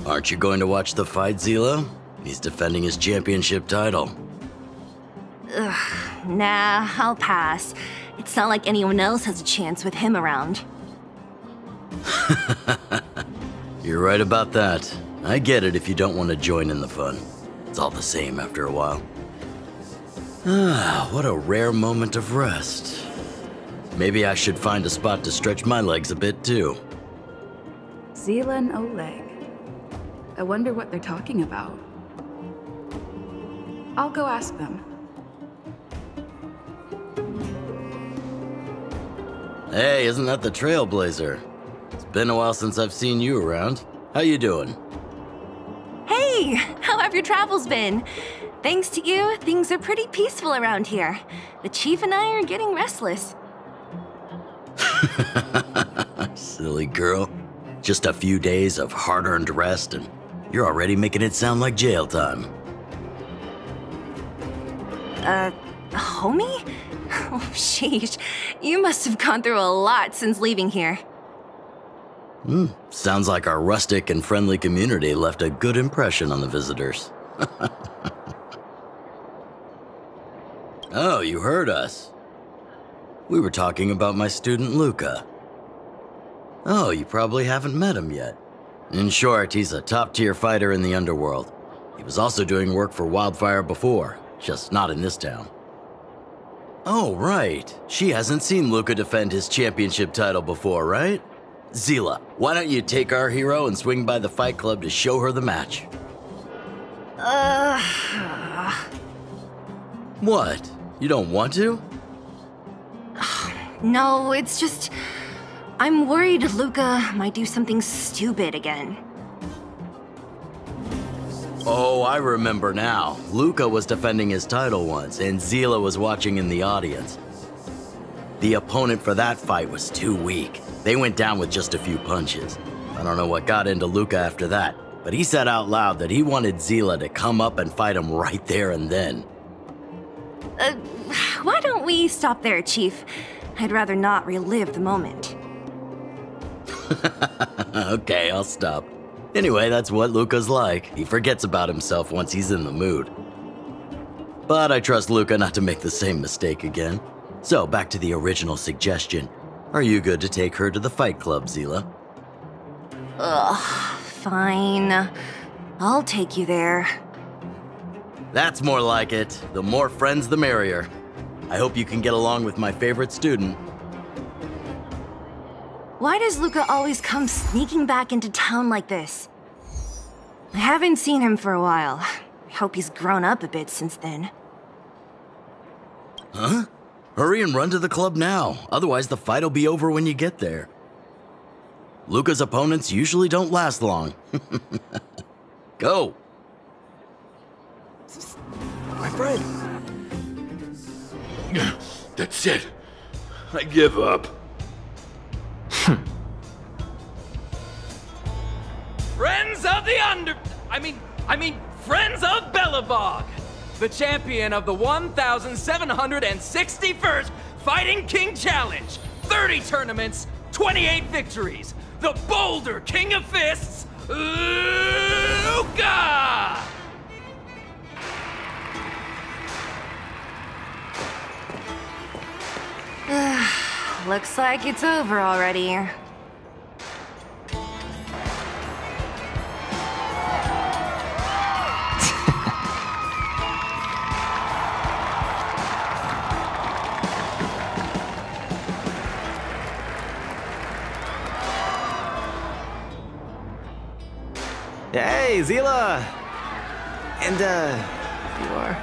Aren't you going to watch the fight, Zila? He's defending his championship title. Ugh, nah, I'll pass. It's not like anyone else has a chance with him around. You're right about that. I get it if you don't want to join in the fun. It's all the same after a while. Ah, what a rare moment of rest. Maybe I should find a spot to stretch my legs a bit too. Zila and Oleg. I wonder what they're talking about. I'll go ask them. Hey, isn't that the Trailblazer? It's been a while since I've seen you around. How you doing? Hey, how have your travels been? Thanks to you, things are pretty peaceful around here. The Chief and I are getting restless. Silly girl. Just a few days of hard-earned rest and you're already making it sound like jail time. Homie? Oh, sheesh. You must have gone through a lot since leaving here. Sounds like our rustic and friendly community left a good impression on the visitors. Oh, you heard us. We were talking about my student Luca. Oh, you probably haven't met him yet. In short, he's a top-tier fighter in the underworld. He was also doing work for Wildfire before, just not in this town. Oh, right. She hasn't seen Luca defend his championship title before, right? Zila, why don't you take our hero and swing by the fight club to show her the match? What? You don't want to? No, it's just... I'm worried Luca might do something stupid again. Oh, I remember now. Luca was defending his title once, and Zila was watching in the audience. The opponent for that fight was too weak. They went down with just a few punches. I don't know what got into Luca after that, but he said out loud that he wanted Zila to come up and fight him right there and then. Why don't we stop there, Chief? I'd rather not relive the moment. Okay, I'll stop. Anyway, that's what Luca's like. He forgets about himself once he's in the mood. But I trust Luca not to make the same mistake again. So, back to the original suggestion. Are you good to take her to the fight club, Zila? Ugh, fine. I'll take you there. That's more like it. The more friends, the merrier. I hope you can get along with my favorite student. Why does Luca always come sneaking back into town like this? I haven't seen him for a while. I hope he's grown up a bit since then. Huh? Hurry and run to the club now, otherwise the fight'll be over when you get there. Luca's opponents usually don't last long. Go! My friend! That's it. I give up. Friends of the Friends of Belobog, the champion of the 1,761st Fighting King Challenge, 30 tournaments, 28 victories, the Boulder King of Fists, Luca! Looks like it's over already. Hey, Zila! And, you are?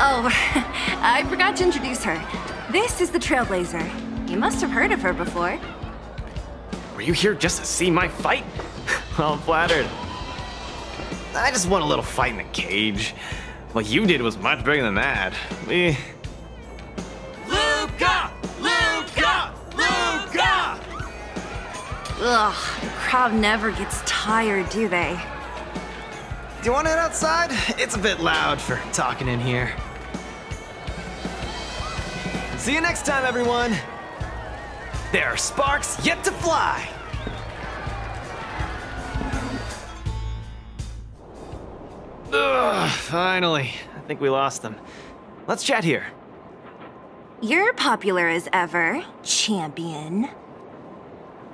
Oh, I forgot to introduce her. This is the Trailblazer. You must have heard of her before. Were you here just to see my fight? Well, I'm flattered. I just want a little fight in the cage. What you did was much bigger than that. Luca! Luca! Luca! Ugh, the crowd never gets tired, do they? Do you want to head outside? It's a bit loud for talking in here. See you next time, everyone. There are sparks yet to fly. Ugh, finally. I think we lost them. Let's chat here. You're popular as ever, champion.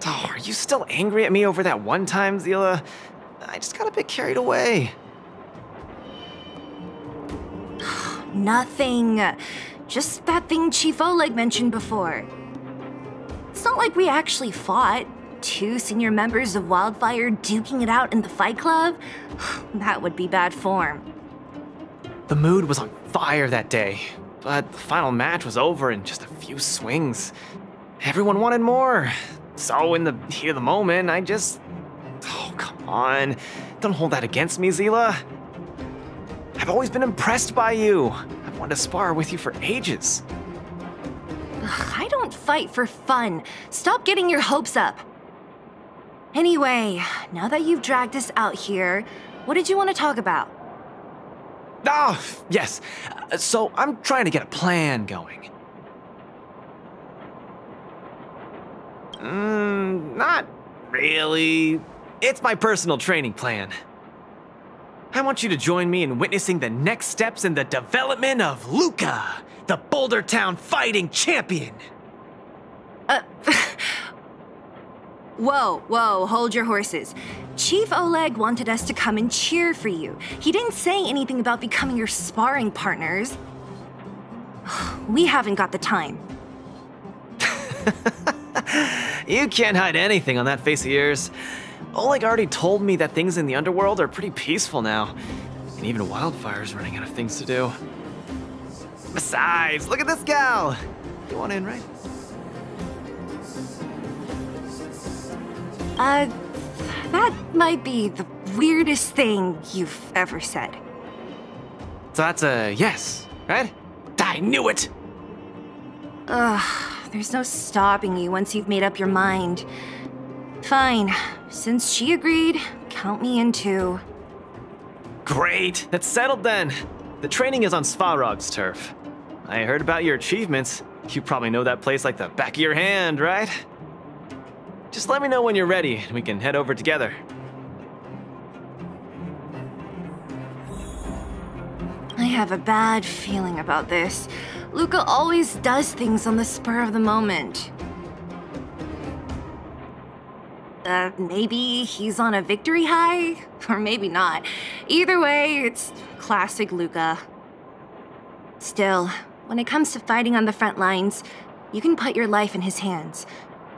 Oh, are you still angry at me over that one time, Zila? I just got a bit carried away. Nothing. Just that thing Chief Oleg mentioned before. It's not like we actually fought. 2 senior members of Wildfire duking it out in the Fight Club? That would be bad form. The mood was on fire that day, but the final match was over in just a few swings. Everyone wanted more. So in the heat of the moment, I just... Oh, come on. Don't hold that against me, Zila. I've always been impressed by you. I've wanted to spar with you for ages. I don't fight for fun. Stop getting your hopes up. Anyway, now that you've dragged us out here, what did you want to talk about? Oh, yes. So I'm trying to get a plan going. Not really. It's my personal training plan. I want you to join me in witnessing the next steps in the development of Luca, the Boulder Town fighting champion. Whoa, hold your horses. Chief Oleg wanted us to come and cheer for you. He didn't say anything about becoming your sparring partners. We haven't got the time. You can't hide anything on that face of yours. Oleg already told me that things in the underworld are pretty peaceful now. And even Wildfire's running out of things to do. Besides, look at this gal! You want in, right? That might be the weirdest thing you've ever said. So that's a yes, right? I knew it! There's no stopping you once you've made up your mind. Fine. Since she agreed, count me in too. Great, that's settled then. The training is on Svarog's turf. I heard about your achievements. You probably know that place like the back of your hand, right? Just let me know when you're ready and we can head over together. I have a bad feeling about this. Luca always does things on the spur of the moment. Maybe he's on a victory high? Or maybe not. Either way, it's classic Luca. Still, when it comes to fighting on the front lines, you can put your life in his hands.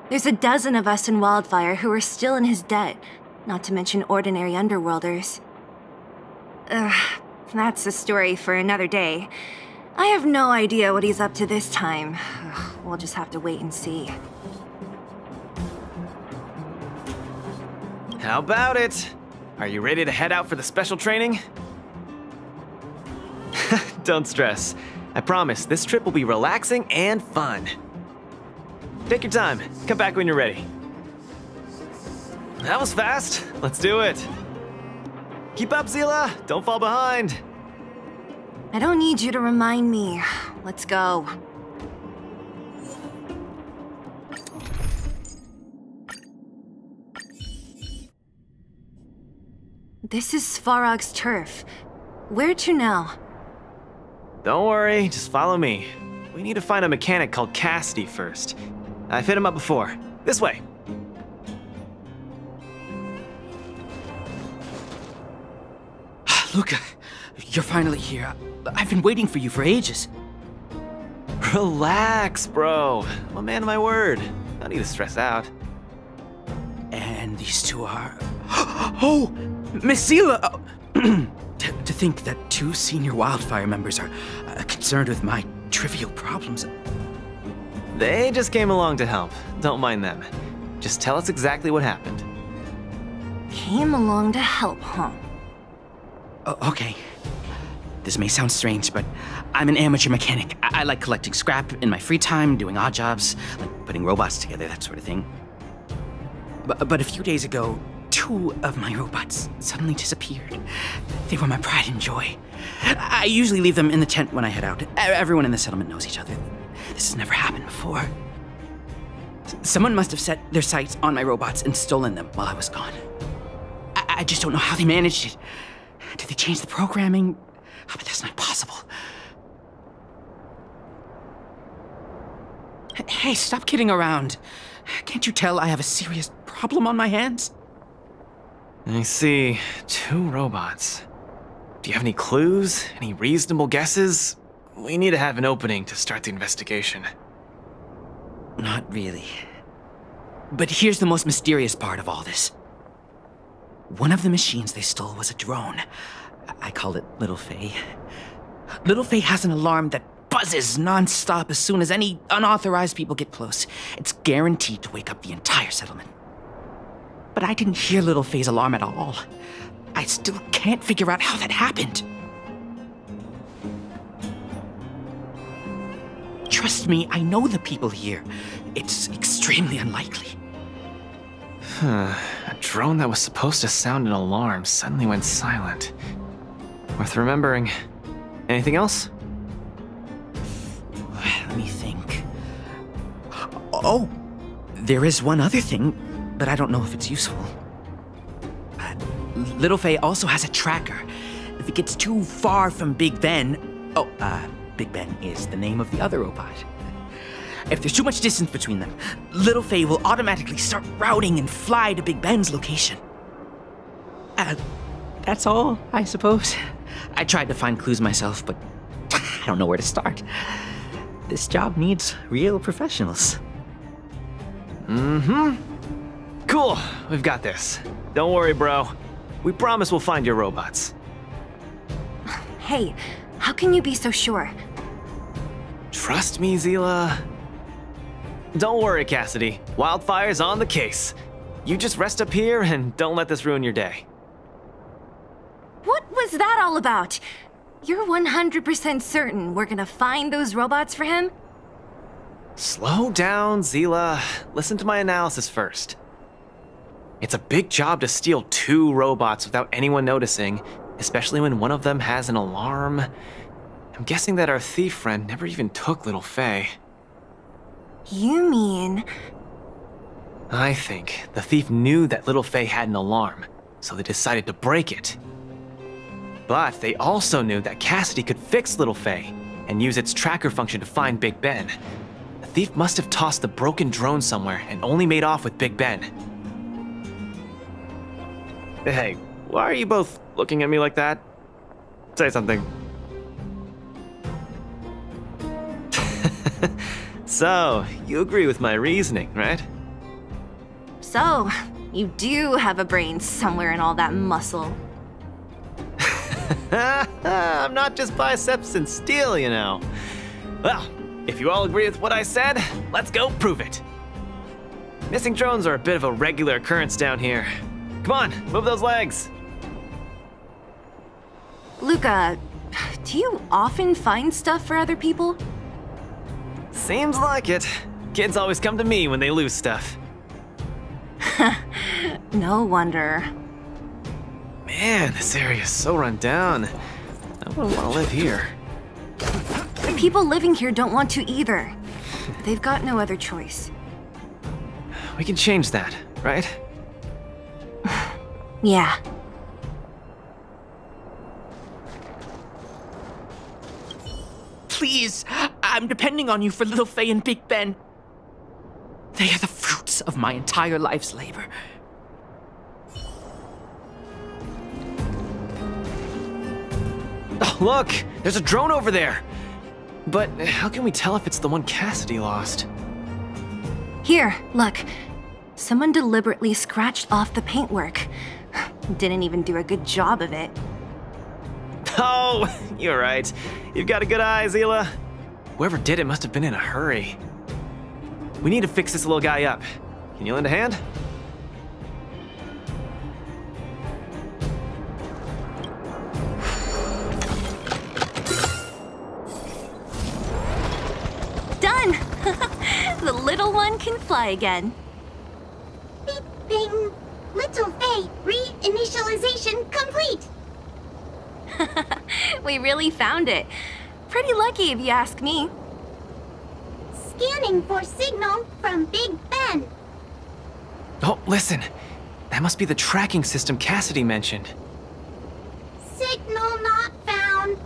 There's a dozen of us in Wildfire who are still in his debt, not to mention ordinary underworlders. That's a story for another day. I have no idea what he's up to this time. We'll just have to wait and see. How about it? Are you ready to head out for the special training? Don't stress. I promise, this trip will be relaxing and fun. Take your time. Come back when you're ready. That was fast. Let's do it. Keep up, Zila. Don't fall behind. I don't need you to remind me. Let's go. This is Svarog's turf. Where to now? Don't worry, just follow me. We need to find a mechanic called Cassidy first. I've hit him up before. This way. Luca, you're finally here. I've been waiting for you for ages. Relax, bro. I'm a man of my word. No need to stress out. And these two are... Oh! Miss Zila! To think that 2 senior Wildfire members are concerned with my trivial problems. They just came along to help. Don't mind them. Just tell us exactly what happened. Came along to help, huh? Okay. This may sound strange, but I'm an amateur mechanic. I like collecting scrap in my free time, doing odd jobs, like putting robots together, that sort of thing. But a few days ago, 2 of my robots suddenly disappeared. They were my pride and joy. I usually leave them in the tent when I head out. Everyone in the settlement knows each other. This has never happened before. Someone must have set their sights on my robots and stolen them while I was gone. I just don't know how they managed it. Did they change the programming? Oh, but that's not possible. Hey, stop kidding around. Can't you tell I have a serious problem on my hands? I see. 2 robots. Do you have any clues? Any reasonable guesses? We need to have an opening to start the investigation. Not really. But here's the most mysterious part of all this. One of the machines they stole was a drone. I call it Little Faye. Little Faye has an alarm that buzzes non-stop as soon as any unauthorized people get close. It's guaranteed to wake up the entire settlement. But I didn't hear Little Faye's alarm at all. I still can't figure out how that happened. Trust me, I know the people here. It's extremely unlikely. A drone that was supposed to sound an alarm suddenly went silent. Worth remembering. Anything else? Let me think. Oh, there is one other thing, but I don't know if it's useful. Little Faye also has a tracker. If it gets too far from Big Ben... Big Ben is the name of the other robot. If there's too much distance between them, Little Faye will automatically start routing and fly to Big Ben's location. That's all, I suppose. I tried to find clues myself, but I don't know where to start. This job needs real professionals. Cool. We've got this. Don't worry, bro. We promise we'll find your robots. Hey, how can you be so sure? Trust me, Zila. Don't worry, Cassidy. Wildfire's on the case. You just rest up here and don't let this ruin your day. What was that all about? You're 100% certain we're gonna find those robots for him? Slow down, Zila. Listen to my analysis first. It's a big job to steal 2 robots without anyone noticing, especially when one of them has an alarm. I'm guessing that our thief friend never even took Little Faye. You mean... I think the thief knew that Little Faye had an alarm, so they decided to break it. But they also knew that Cassidy could fix Little Faye and use its tracker function to find Big Ben. The thief must have tossed the broken drone somewhere and only made off with Big Ben. Hey, why are you both looking at me like that? Say something. So, you agree with my reasoning, right? So, you do have a brain somewhere in all that muscle. I'm not just biceps and steel, you know. Well, if you all agree with what I said, let's go prove it. Missing drones are a bit of a regular occurrence down here. Come on, move those legs. Luca, do you often find stuff for other people? Seems like it. Kids always come to me when they lose stuff. No wonder. Man, this area is so run down. I wouldn't want to live here. People living here don't want to either. They've got no other choice. We can change that, right? Yeah. Please, I'm depending on you for Little Faye and Big Ben. They are the fruits of my entire life's labor. Oh, look! There's a drone over there! But how can we tell if it's the one Cassidy lost? Here, look. Someone deliberately scratched off the paintwork. Didn't even do a good job of it. Oh, you're right. You've got a good eye, Zila. Whoever did it must have been in a hurry. We need to fix this little guy up. Can you lend a hand? Done! The little one can fly again. Beep, bing. Little Faye, reinitialization complete. We really found it. Pretty lucky if you ask me. Scanning for signal from Big Ben. Oh, listen. That must be the tracking system Cassidy mentioned. Signal not found.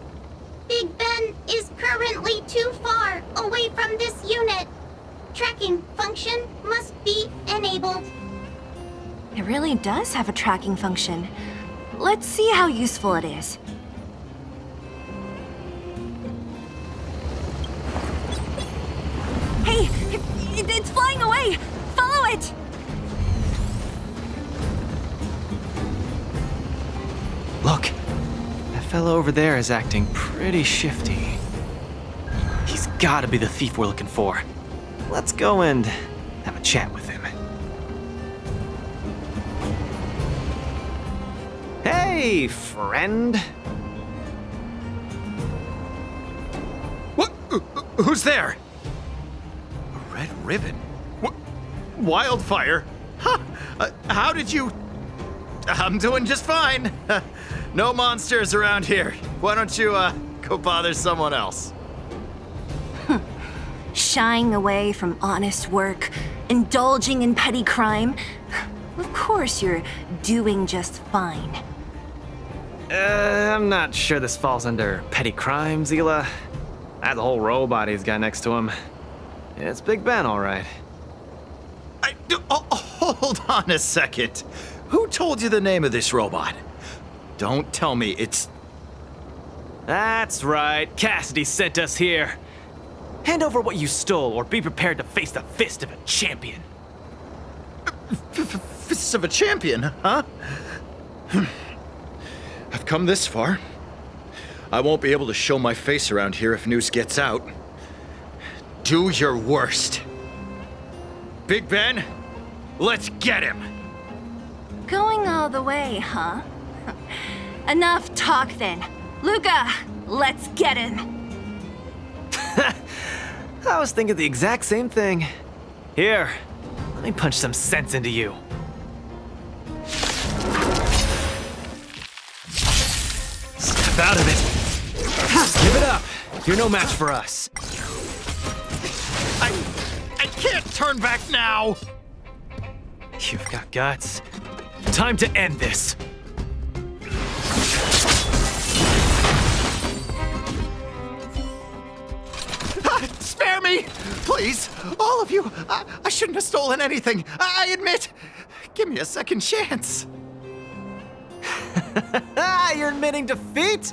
Big Ben is currently too far away from this unit. Tracking function must be enabled. It really does have a tracking function. Let's see how useful it is. Hey! It's flying away! Follow it! Look, that fellow over there is acting pretty shifty. He's gotta be the thief we're looking for. Let's go and have a chat with him. Hey, friend. What? Who's there? A red ribbon? What? Wildfire? Huh? How did you... I'm doing just fine. No monsters around here. Why don't you, go bother someone else? Shying away from honest work, indulging in petty crime. Of course you're doing just fine. I'm not sure this falls under petty crime, Zila. That whole robot he's got next to him. It's Big Ben, all right. Hold on a second. Who told you the name of this robot? Don't tell me it's... That's right. Cassidy sent us here. Hand over what you stole, or be prepared to face the fist of a champion. Fists of a champion, huh? I've come this far. I won't be able to show my face around here if news gets out. Do your worst. Big Ben, let's get him! Going all the way, huh? Enough talk then. Luca, let's get him! I was thinking the exact same thing. Here, let me punch some sense into you. Step out of it. Give it up. You're no match for us. I can't turn back now! You've got guts. Time to end this. Spare me! Please, all of you! I shouldn't have stolen anything. I admit. Give me a second chance. You're admitting defeat?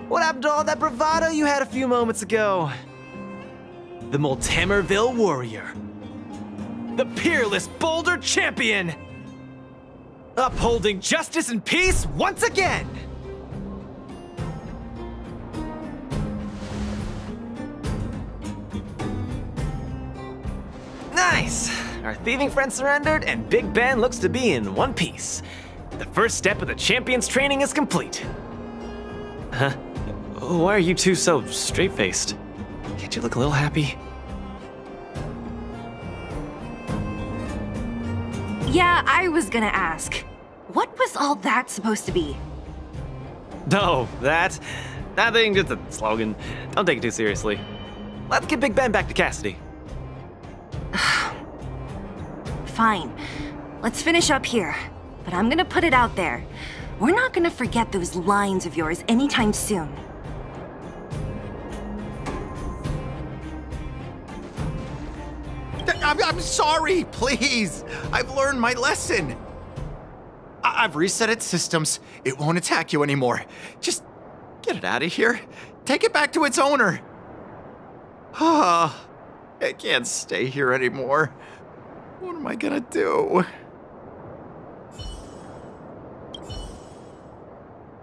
What happened to all that bravado you had a few moments ago? The Multamerville Warrior. The peerless Boulder Champion. Upholding justice and peace once again. Nice! Our thieving friend surrendered, and Big Ben looks to be in one piece. The first step of the champion's training is complete. Huh? Why are you two so straight-faced? Can't you look a little happy? Yeah, I was gonna ask. What was all that supposed to be? No, that thing, just a slogan. Don't take it too seriously. Let's get Big Ben back to Cassidy. Fine. Let's finish up here. But I'm gonna put it out there. We're not gonna forget those lines of yours anytime soon. I'm sorry, please. I've learned my lesson. I've reset its systems. It won't attack you anymore. Just get it out of here. Take it back to its owner. Ah, I can't stay here anymore. What am I gonna do?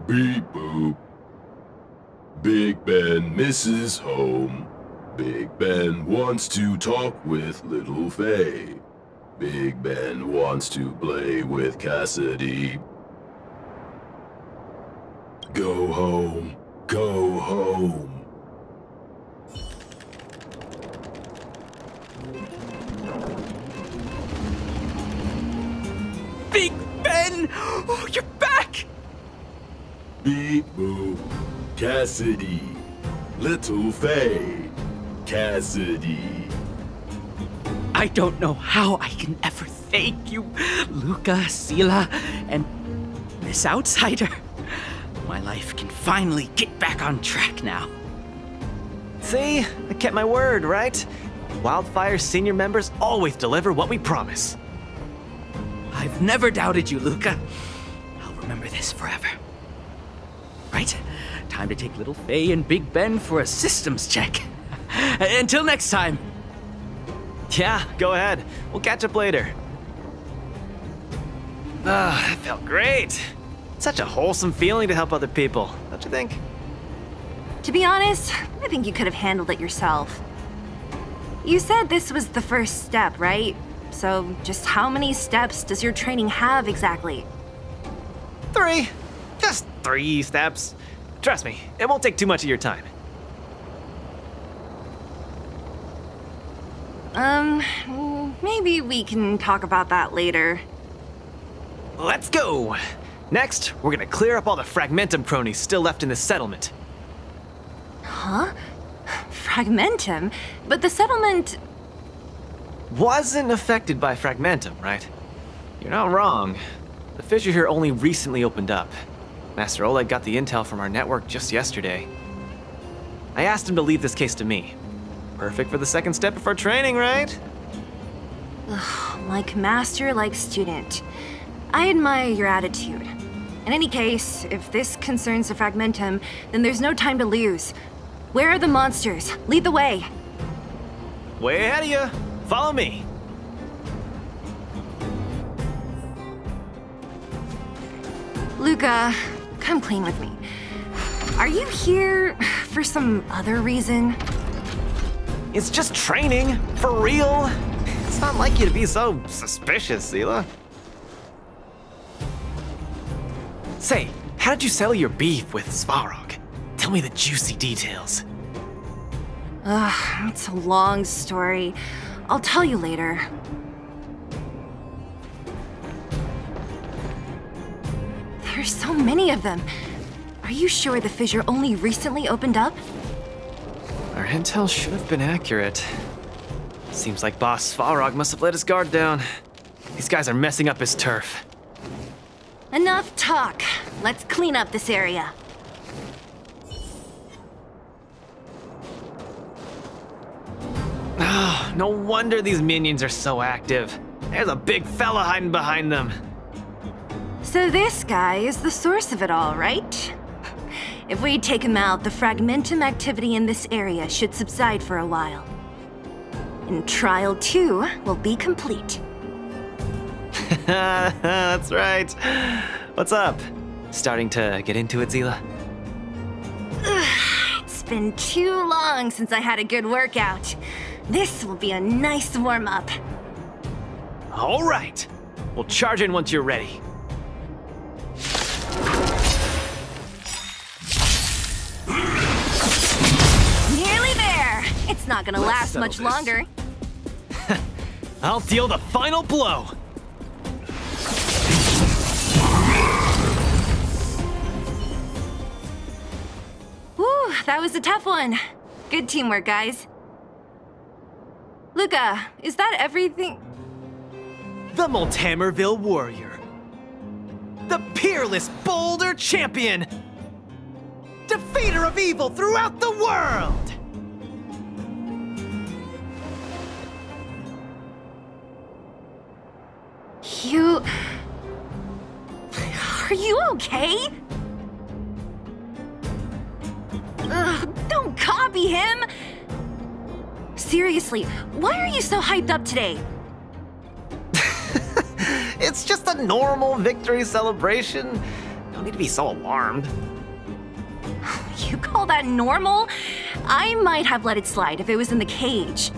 Beep boop. Big Ben misses home. Big Ben wants to talk with Little Faye. Big Ben wants to play with Cassidy. Go home. Go home. Big Ben! Oh, you're back! Beep boop. Cassidy. Little Faye. Cassidy. I don't know how I can ever thank you, Luca, Sila, and Miss Outsider. my life can finally get back on track now. See? I kept my word, right? Wildfire's senior members always deliver what we promise. I've never doubted you, Luca. I'll remember this forever. Right? Time to take little Faye and Big Ben for a systems check. Until next time. Yeah, go ahead. We'll catch up later. Ah, that felt great. Such a wholesome feeling to help other people, don't you think? To be honest, I think you could have handled it yourself. You said this was the first step, right? So just how many steps does your training have exactly? 3. Just 3 steps. Trust me, it won't take too much of your time. Maybe we can talk about that later. Let's go! Next, we're gonna clear up all the Fragmentum cronies still left in this settlement. Huh? Fragmentum? But the settlement... Wasn't affected by Fragmentum, right? You're not wrong. The fissure here only recently opened up. Master Oleg got the intel from our network just yesterday. I asked him to leave this case to me. Perfect for the second step of our training, right? Like master, like student. I admire your attitude. In any case, if this concerns the Fragmentum, then there's no time to lose. Where are the monsters? Lead the way. Way ahead of you. Follow me. Luca, come clean with me. Are you here for some other reason? It's just training, for real. It's not like you to be so suspicious, Zila. Say, how did you settle your beef with Svarog? Tell me the juicy details. It's a long story. I'll tell you later. There's so many of them. Are you sure the fissure only recently opened up? Our intel should have been accurate. Seems like Boss Svarog must have let his guard down. These guys are messing up his turf. Enough talk. Let's clean up this area. Oh, no wonder these minions are so active. There's a big fella hiding behind them. So this guy is the source of it all, right? If we take him out, the Fragmentum activity in this area should subside for a while. And Trial 2 will be complete. That's right. What's up? Starting to get into it, Zila? It's been too long since I had a good workout. This will be a nice warm-up. All right. We'll charge in once you're ready. Nearly there. It's not gonna last much longer. I'll deal the final blow. Whew, that was a tough one. Good teamwork, guys. Luca, is that everything? The Multamerville Warrior. The peerless Boulder Champion. Defeater of evil throughout the world. You... Are you okay? Ugh, don't copy him! Seriously, why are you so hyped up today? It's just a normal victory celebration. No need to be so alarmed. You call that normal? I might have let it slide if it was in the cage.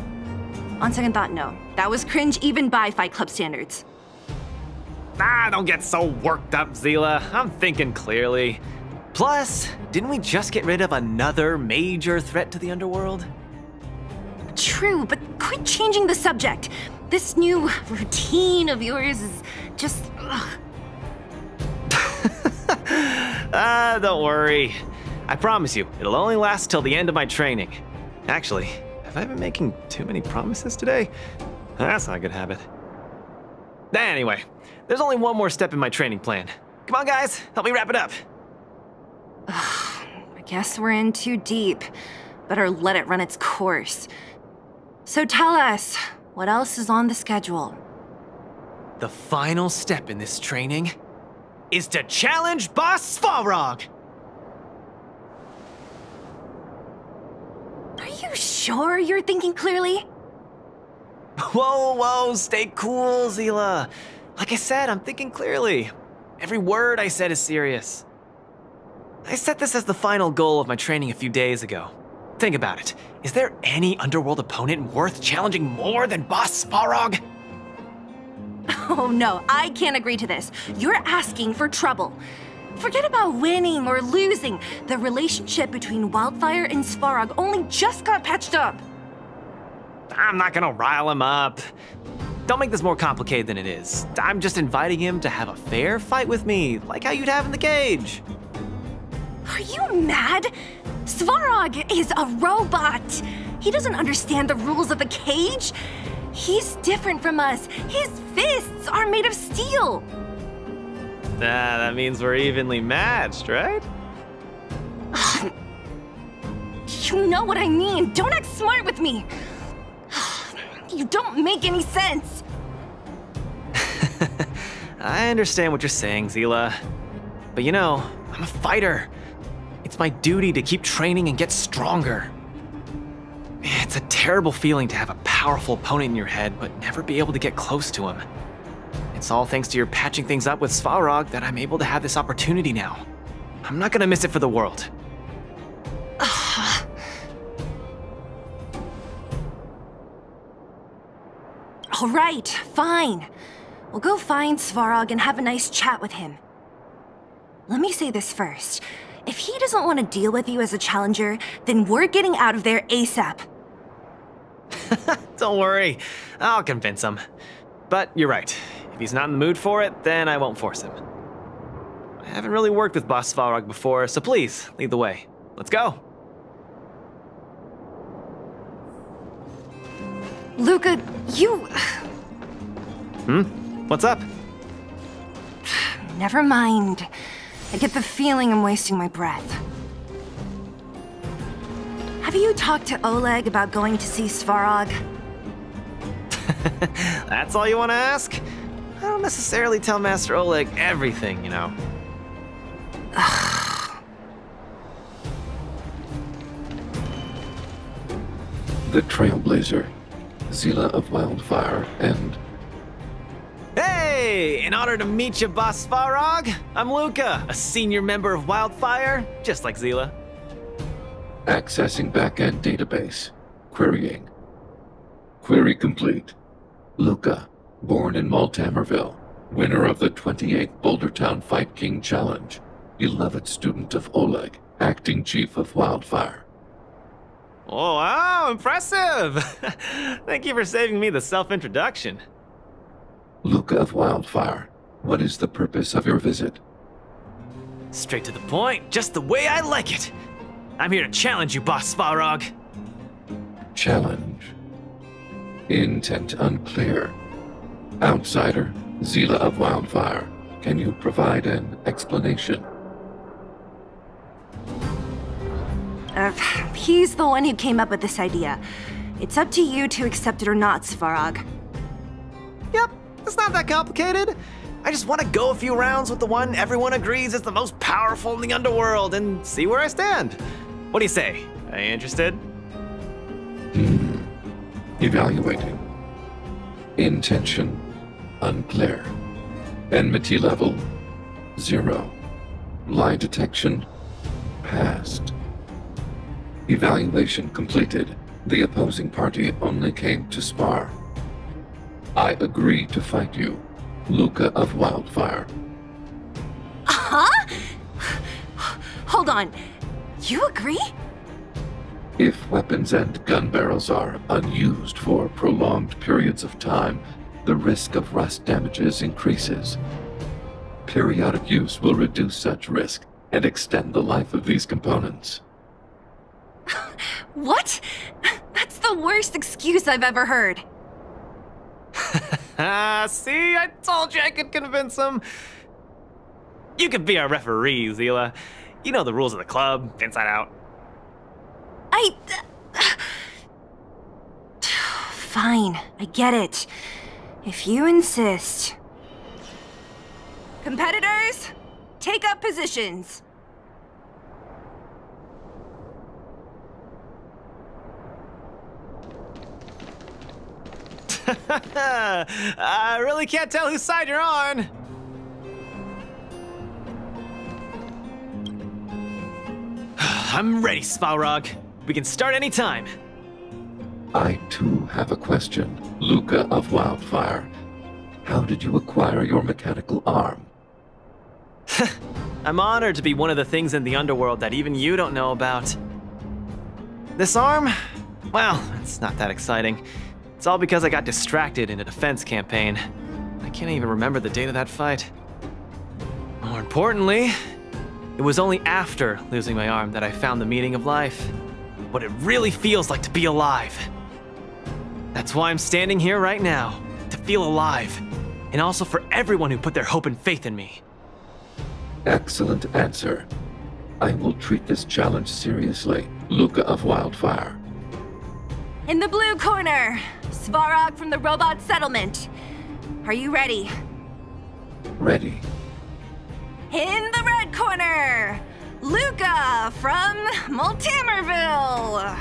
On second thought, no. That was cringe even by Fight Club standards. Ah, don't get so worked up, Zila. I'm thinking clearly. Plus, didn't we just get rid of another major threat to the underworld? True, but quit changing the subject. This new routine of yours is just... ugh. Don't worry. I promise you, it'll only last till the end of my training. Actually, have I been making too many promises today? That's not a good habit. Anyway, there's only one more step in my training plan. Come on, guys, help me wrap it up. Guess we're in too deep. Better let it run its course. So tell us, what else is on the schedule? The final step in this training is to challenge Boss Svarog! Are you sure you're thinking clearly? Whoa, stay cool, Zila. Like I said, I'm thinking clearly. Every word I said is serious. I set this as the final goal of my training a few days ago. Think about it. Is there any underworld opponent worth challenging more than Boss Svarog? Oh no, I can't agree to this. You're asking for trouble. Forget about winning or losing. The relationship between Wildfire and Svarog only just got patched up. I'm not gonna rile him up. Don't make this more complicated than it is. I'm just inviting him to have a fair fight with me, like how you'd have in the cage. Are you mad? Svarog is a robot. He doesn't understand the rules of the cage. He's different from us. His fists are made of steel. That means we're evenly matched, right? You know what I mean. Don't act smart with me. You don't make any sense. I understand what you're saying, Zila. But you know, I'm a fighter. It's my duty to keep training and get stronger. It's a terrible feeling to have a powerful opponent in your head, but never be able to get close to him. It's all thanks to your patching things up with Svarog that I'm able to have this opportunity now. I'm not gonna miss it for the world. All right, fine. We'll go find Svarog and have a nice chat with him. Let me say this first. If he doesn't want to deal with you as a challenger, then we're getting out of there ASAP. Don't worry, I'll convince him. But you're right. If he's not in the mood for it, then I won't force him. I haven't really worked with Boss Svarog before, so please, lead the way. Let's go. Luca, you... What's up? Never mind. I get the feeling I'm wasting my breath. Have you talked to Oleg about going to see Svarog? That's all you want to ask? I don't necessarily tell Master Oleg everything, you know. The Trailblazer, Zila of Wildfire, and... Hey! In honor to meet you, Boss Svarog, I'm Luca, a senior member of Wildfire, just like Zila. Accessing backend database. Querying. Query complete. Luca, born in Maltamerville, winner of the 28th Bouldertown Fight King Challenge, beloved student of Oleg, acting chief of Wildfire. Oh, wow, impressive! Thank you for saving me the self-introduction. Luca of Wildfire, what is the purpose of your visit? Straight to the point, just the way I like it. I'm here to challenge you, Boss Svarog. Challenge. Intent unclear. Outsider, Zila of Wildfire, can you provide an explanation? He's the one who came up with this idea. It's up to you to accept it or not, Svarog. Yep, it's not that complicated. I just want to go a few rounds with the one everyone agrees is the most powerful in the underworld and see where I stand. What do you say? Are you interested? Evaluating. Intention unclear. Enmity level 0. Lie detection passed. Evaluation completed. The opposing party only came to spar. I agree to fight you, Luca of Wildfire. Huh? Hold on. You agree? If weapons and gun barrels are unused for prolonged periods of time, the risk of rust damages increases. Periodic use will reduce such risk and extend the life of these components. What? That's the worst excuse I've ever heard. See, I told you I could convince him. You could be our referee, Zila. You know the rules of the club, inside out. Fine, I get it. If you insist. Competitors, take up positions. I really can't tell whose side you're on. I'm ready, Svarog. We can start anytime. I too have a question. Luca of Wildfire. How did you acquire your mechanical arm? I'm honored to be one of the things in the underworld that even you don't know about. This arm? Well, it's not that exciting. It's all because I got distracted in a defense campaign. I can't even remember the date of that fight. More importantly, it was only after losing my arm that I found the meaning of life. What it really feels like to be alive. That's why I'm standing here right now, to feel alive. And also for everyone who put their hope and faith in me. Excellent answer. I will treat this challenge seriously, Luca of Wildfire. In the blue corner, Svarog from the robot settlement. Are you ready? Ready. In the red corner, Luca from Multamerville.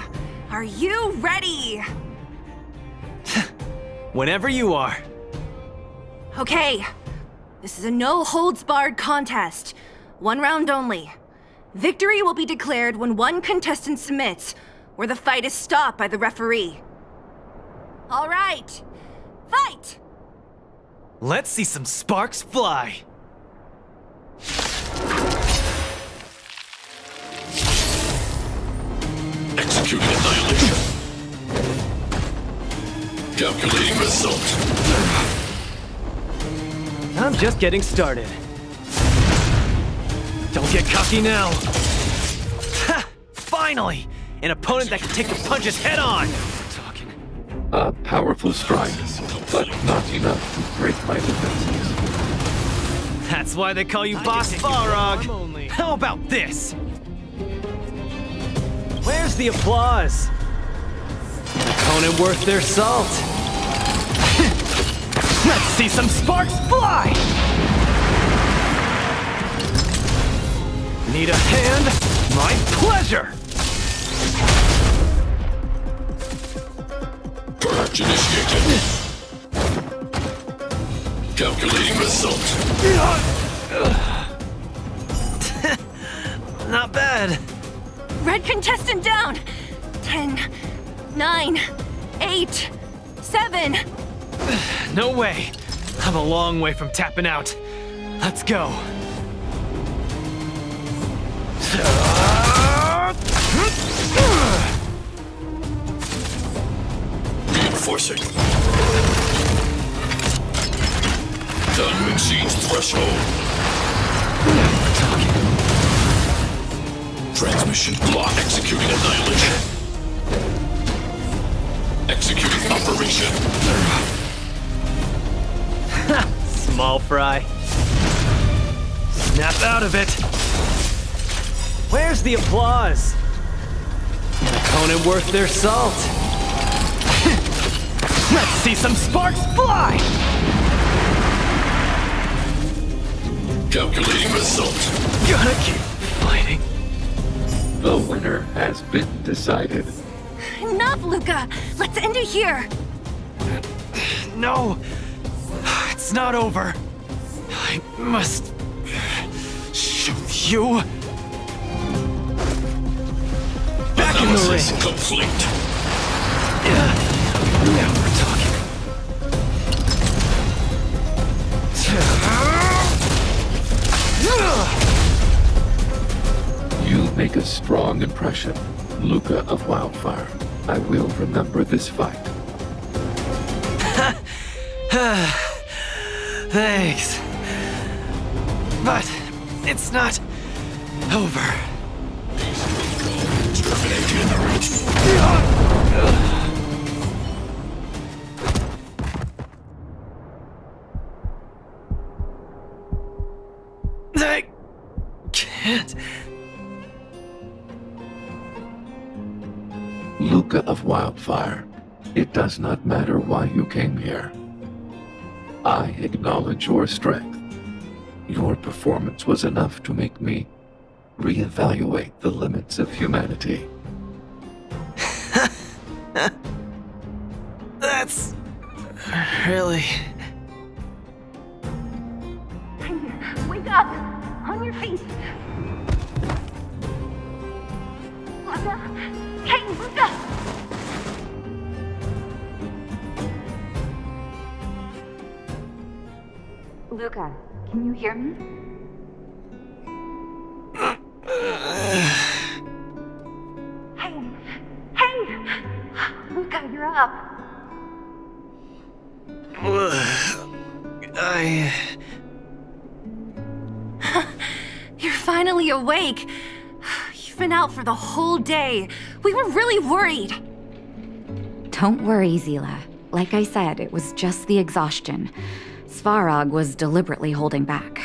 Are you ready? Whenever you are. Okay, this is a no-holds-barred contest. 1 round only. Victory will be declared when one contestant submits, or the fight is stopped by the referee. All right, fight! Let's see some sparks fly. Executing annihilation. Calculating result. I'm just getting started. Don't get cocky now. Ha! Finally! An opponent that can take the punches head on! A powerful strike, but not enough to break my defenses. That's why they call you Boss Svarog. How about this? Where's the applause? An opponent worth their salt. Let's see some sparks fly! Need a hand? My pleasure! Purge initiated. Calculating result. Not bad. Red contestant down. 10, 9, 8, 7. No way. I'm a long way from tapping out. Let's go. Reinforcing. Done to exceed threshold. Transmission block. Executing annihilation. Executing operation. Small fry. Snap out of it. Where's the applause? An opponent worth their salt. Let's see some sparks fly! Calculating result. Gotta keep fighting. The winner has been decided. Enough, Luca! Let's end it here! No! It's not over. I must shoot you. Back in the ring. Complete. Now we're talking. You make a strong impression, Luca of Wildfire. I will remember this fight. Thanks. But it's not over. I can't Luca of Wildfire, it does not matter why you came here. I acknowledge your strength. Your performance was enough to make me reevaluate the limits of humanity. That's really... Wake up! On your feet! Luca! Hey, Luca! Luca, can you hear me? Hey! Luca, you're up! You're finally awake! You've been out for the whole day. We were really worried. Don't worry, Zila. Like I said, it was just the exhaustion. Svarog was deliberately holding back.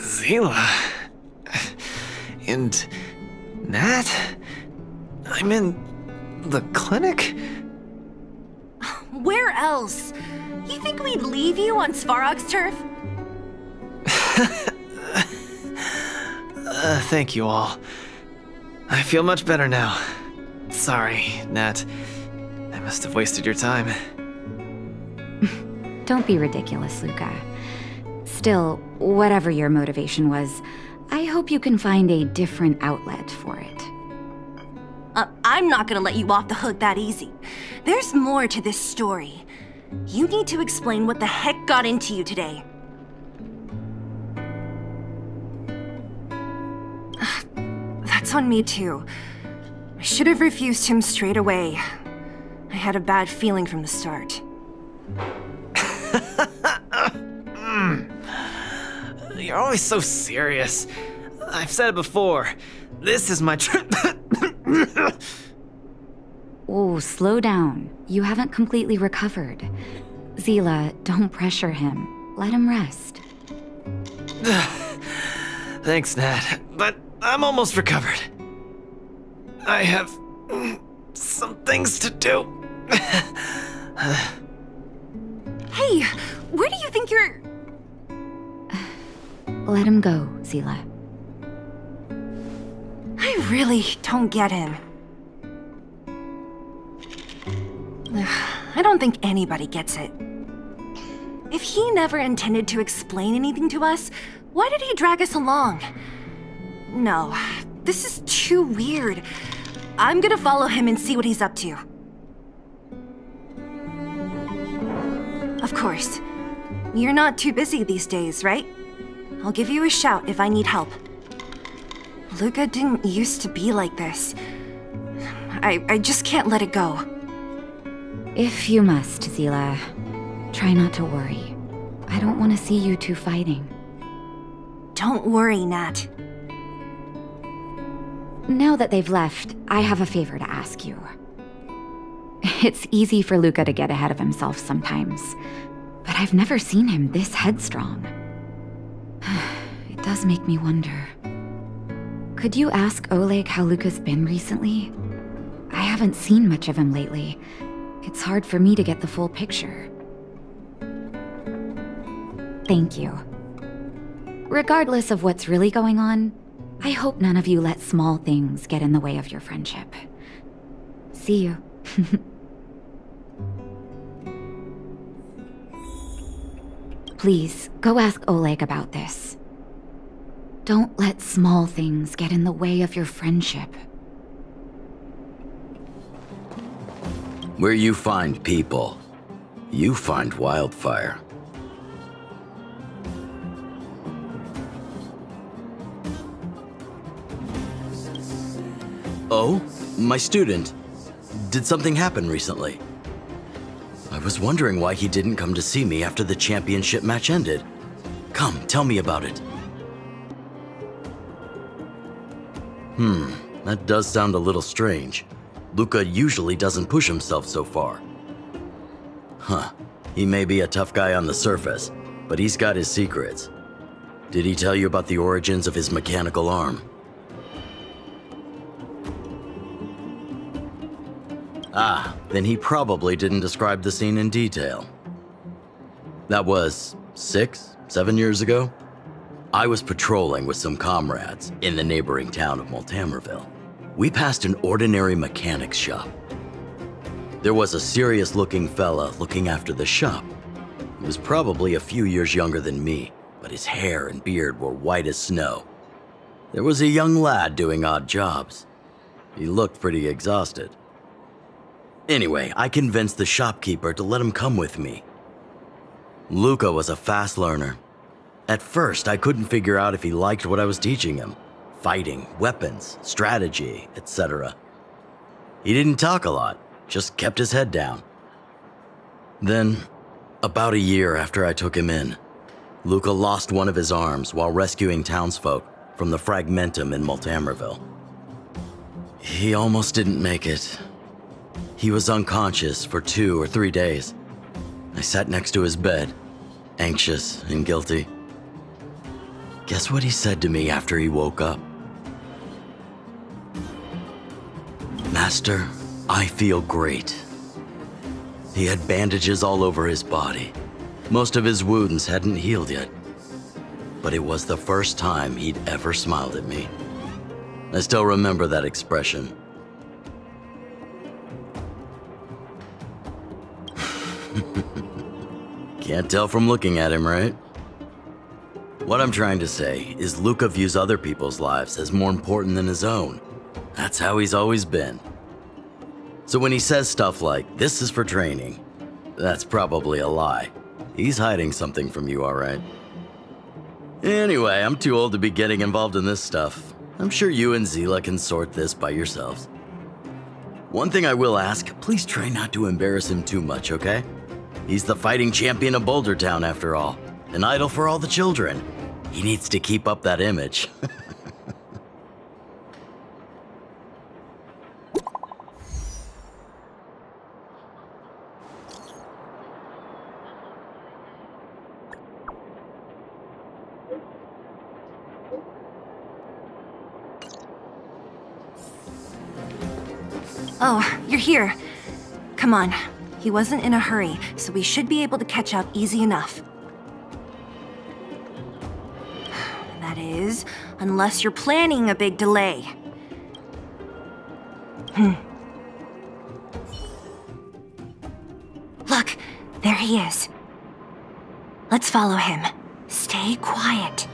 Zila... And... Nat? I'm in... the clinic? Where else? You think we'd leave you on Svarog's turf? Thank you all. I feel much better now. Sorry, Nat. I must have wasted your time. Don't be ridiculous, Luca. Still, whatever your motivation was, I hope you can find a different outlet for it. I'm not gonna let you off the hook that easy. There's more to this story. You need to explain what the heck got into you today. That's on me too. I should have refused him straight away. I had a bad feeling from the start. You're always so serious. I've said it before. This is my Oh, slow down. You haven't completely recovered. Zila, don't pressure him. Let him rest. Thanks, Nat, but I'm almost recovered. I have some things to do. Hey, where do you think you're... Let him go, Zila. I really don't get him. I don't think anybody gets it. If he never intended to explain anything to us, why did he drag us along? No, this is too weird. I'm gonna follow him and see what he's up to. Of course. You're not too busy these days, right? I'll give you a shout if I need help. Luca didn't used to be like this. I just can't let it go. If you must, Zila, try not to worry. I don't want to see you two fighting. Don't worry, Nat. Now that they've left, I have a favor to ask you. It's easy for Luca to get ahead of himself sometimes, but I've never seen him this headstrong. It does make me wonder. Could you ask Oleg how Luca's been recently? I haven't seen much of him lately. It's hard for me to get the full picture. Thank you. Regardless of what's really going on, I hope none of you let small things get in the way of your friendship. See you. Please, go ask Oleg about this. Don't let small things get in the way of your friendship. Where you find people, you find wildfire. Oh, my student. Did something happen recently? I was wondering why he didn't come to see me after the championship match ended. Come, tell me about it. That does sound a little strange. Luca usually doesn't push himself so far. Huh, he may be a tough guy on the surface, but he's got his secrets. Did he tell you about the origins of his mechanical arm? Ah, then he probably didn't describe the scene in detail. That was 6, 7 years ago. I was patrolling with some comrades in the neighboring town of Multamerville. We passed an ordinary mechanic's shop. There was a serious-looking fella looking after the shop. He was probably a few years younger than me, but his hair and beard were white as snow. There was a young lad doing odd jobs. He looked pretty exhausted. Anyway, I convinced the shopkeeper to let him come with me. Luca was a fast learner. At first, I couldn't figure out if he liked what I was teaching him. Fighting, weapons, strategy, etc. He didn't talk a lot, just kept his head down. Then, about a year after I took him in, Luca lost one of his arms while rescuing townsfolk from the Fragmentum in Multamerville. He almost didn't make it. He was unconscious for 2 or 3 days. I sat next to his bed, anxious and guilty. Guess what he said to me after he woke up? "Master, I feel great." He had bandages all over his body. Most of his wounds hadn't healed yet. But it was the first time he'd ever smiled at me. I still remember that expression. Can't tell from looking at him, right? What I'm trying to say is Luca views other people's lives as more important than his own. That's how he's always been. So when he says stuff like, "This is for training," that's probably a lie. He's hiding something from you, all right? Anyway, I'm too old to be getting involved in this stuff. I'm sure you and Zila can sort this by yourselves. One thing I will ask, please try not to embarrass him too much, okay? He's the fighting champion of Boulder Town, after all. An idol for all the children. He needs to keep up that image. Oh, you're here. Come on. He wasn't in a hurry, so we should be able to catch up easy enough. That is, unless you're planning a big delay. Look, there he is. Let's follow him. Stay quiet.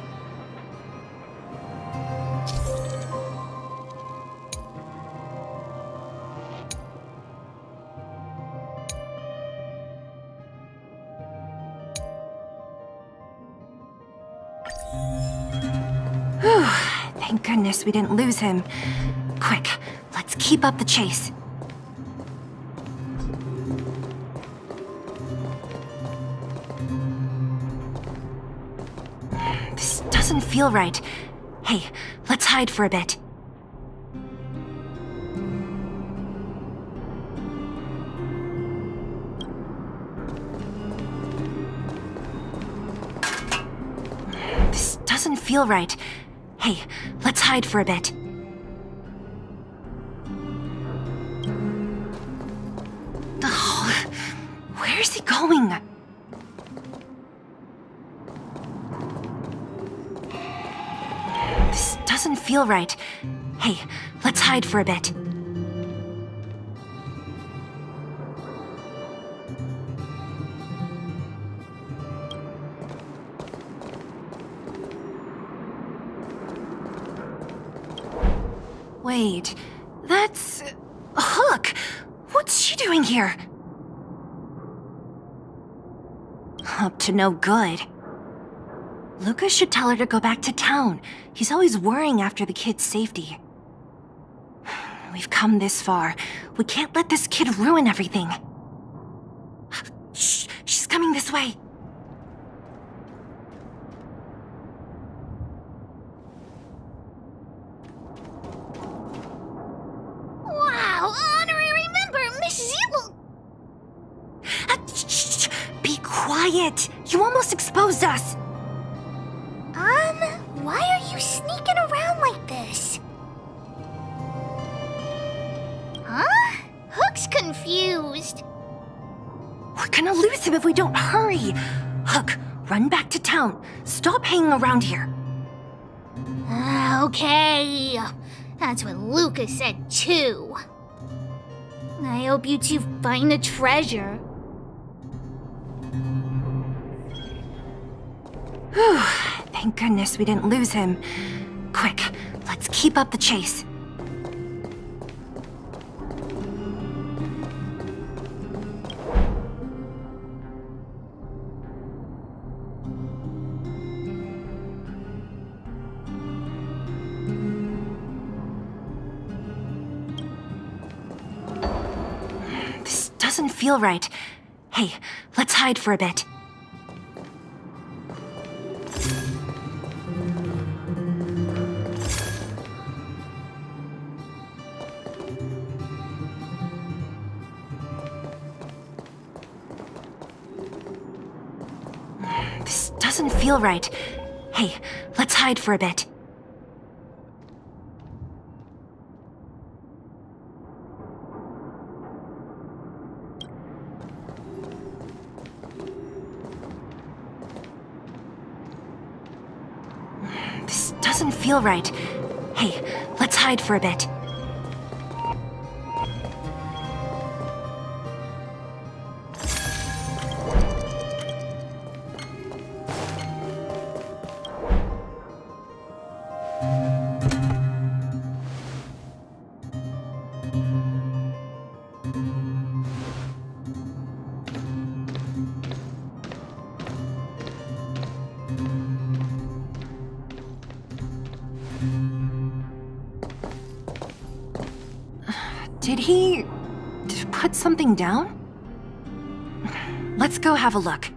Thank goodness we didn't lose him. Quick, let's keep up the chase. This doesn't feel right. Hey, let's hide for a bit. This doesn't feel right. Hey, let's hide for a bit. Oh, where's he going? This doesn't feel right. Hey, let's hide for a bit. Wait, that's... Hook! What's she doing here? Up to no good. Luca should tell her to go back to town. He's always worrying after the kid's safety. We've come this far. We can't let this kid ruin everything. Shh! She's coming this way. Wow, honorary member, Miss Zila! Shh! Be quiet! You almost exposed us! Why are you sneaking around like this? Huh? Hook's confused. We're gonna lose him if we don't hurry. Hook, run back to town. Stop hanging around here. Okay. That's what Lucas said too. I hope you two find the treasure. Whew, thank goodness we didn't lose him. Quick, let's keep up the chase. This doesn't feel right. Hey, let's hide for a bit. This doesn't feel right. Hey, let's hide for a bit. This doesn't feel right. Hey, let's hide for a bit. Did he put something down? Let's go have a look.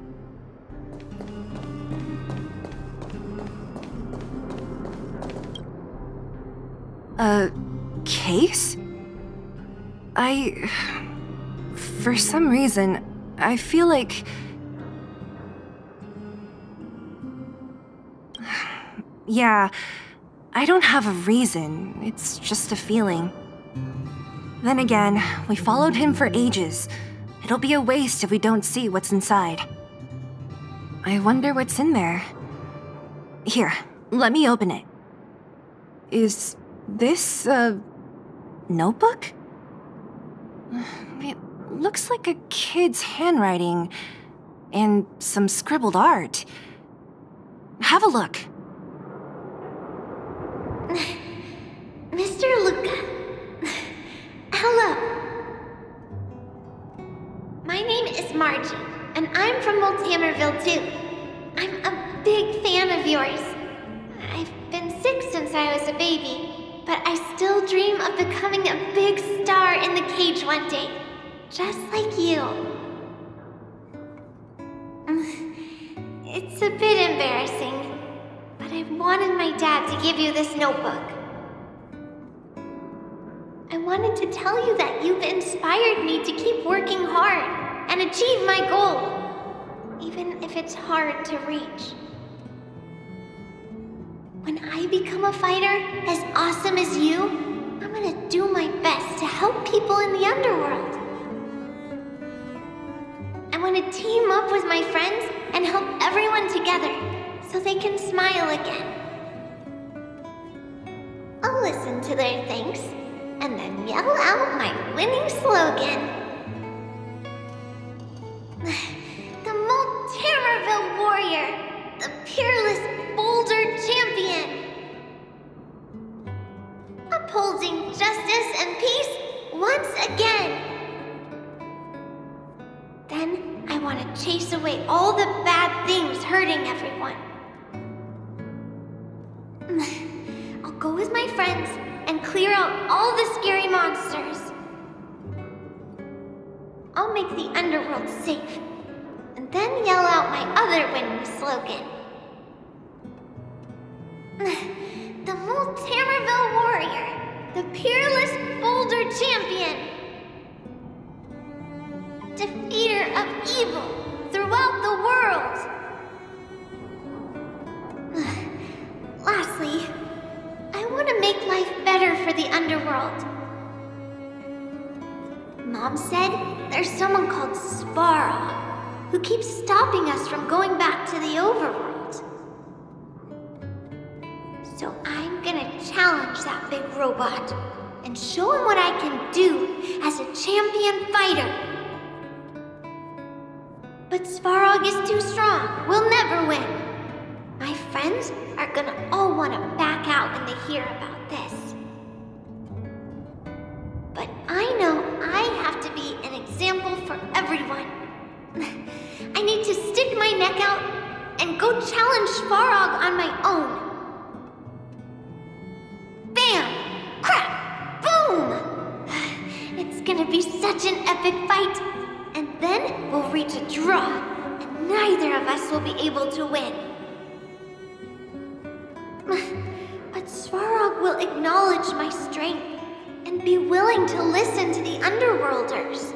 A case? For some reason, I feel like... Yeah, I don't have a reason. It's just a feeling. Then again, we followed him for ages. It'll be a waste if we don't see what's inside. I wonder what's in there. Here, let me open it. Is this a notebook? It looks like a kid's handwriting and some scribbled art. Have a look. Mr. Luca. Hello. My name is Margie, and I'm from Multamerville too. I'm a big fan of yours. I've been sick since I was a baby, but I still dream of becoming a big star in the cage one day, just like you. It's a bit embarrassing, but I wanted my dad to give you this notebook. I wanted to tell you that you've inspired me to keep working hard and achieve my goal, even if it's hard to reach. When I become a fighter as awesome as you, I'm gonna do my best to help people in the underworld. I want to team up with my friends and help everyone together so they can smile again. I'll listen to their thanks and then yell out my winning slogan. The Multamerville Warrior, the peerless Boulder Champion. Upholding justice and peace once again. Then I want to chase away all the bad things hurting everyone. I'll go with my friends and clear out all the scary monsters. I'll make the underworld safe, and then yell out my other winning slogan. The Multamerville Warrior, the peerless Boulder Champion. Defeater of evil throughout the world. Lastly, I want to make life better for the underworld. Mom said there's someone called Svarog who keeps stopping us from going back to the overworld. So I'm gonna challenge that big robot and show him what I can do as a champion fighter. But Svarog is too strong. We'll never win. My friends are gonna all want to back out when they hear about this. But I know I have to be an example for everyone. I need to stick my neck out and go challenge Svarog on my own. Bam! Crack! Boom! It's gonna be such an epic fight. And then we'll reach a draw, and neither of us will be able to win. But Svarog will acknowledge my strength and be willing to listen to the Underworlders.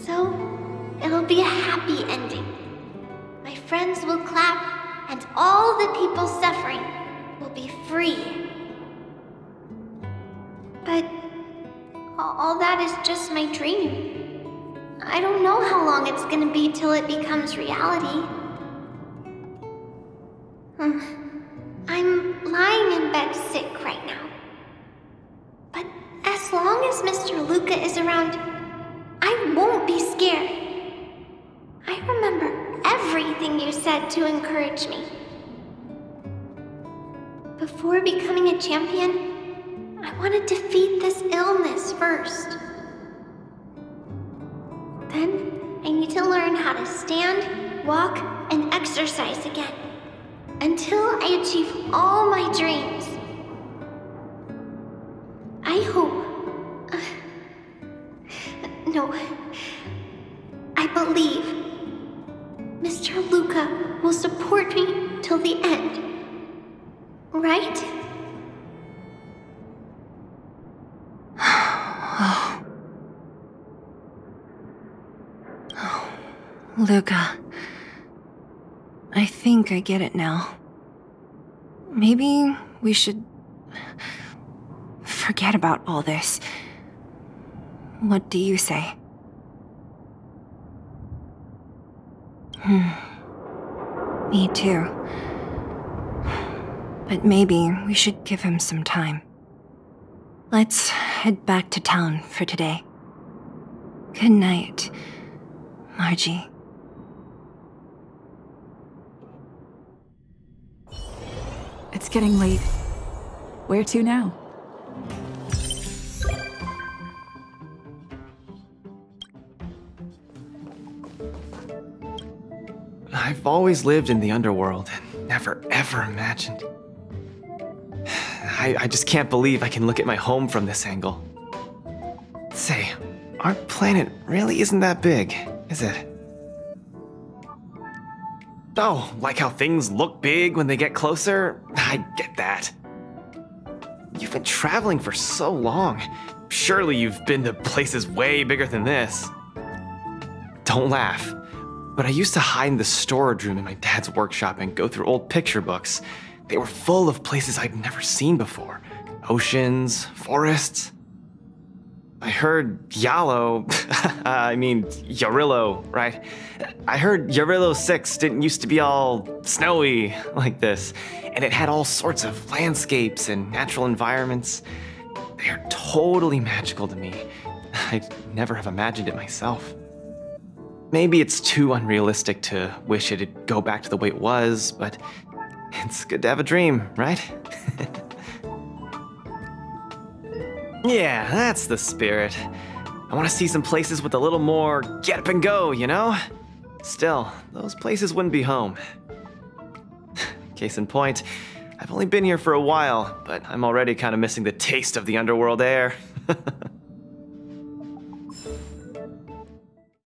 So, it'll be a happy ending. My friends will clap, and all the people suffering will be free. But all that is just my dream. I don't know how long it's gonna be till it becomes reality. I'm lying in bed sick right now. But as long as Mr. Luca is around, I won't be scared. I remember everything you said to encourage me. Before becoming a champion, I want to defeat this illness first. Then, I need to learn how to stand, walk, and exercise again. Until I achieve all my dreams. I hope... no. I believe Mr. Luca will support me till the end. Right? Luca. I think I get it now. Maybe we should forget about all this. What do you say? Me too. But maybe we should give him some time. Let's head back to town for today. Good night, Margie. It's getting late. Where to now? I've always lived in the underworld and never ever imagined. I just can't believe I can look at my home from this angle. Say, our planet really isn't that big, is it? Oh, like how things look big when they get closer? I get that. You've been traveling for so long. Surely you've been to places way bigger than this. Don't laugh, but I used to hide in the storage room in my dad's workshop and go through old picture books. They were full of places I'd never seen before. Oceans, forests. I heard Yarillo, right? I heard Yarillo 6 didn't used to be all snowy like this, and it had all sorts of landscapes and natural environments. They are totally magical to me. I'd never have imagined it myself. Maybe it's too unrealistic to wish it'd go back to the way it was, but it's good to have a dream, right? Yeah, that's the spirit. I want to see some places with a little more get up and go, you know? Still, those places wouldn't be home. Case in point, I've only been here for a while, but I'm already kind of missing the taste of the underworld air.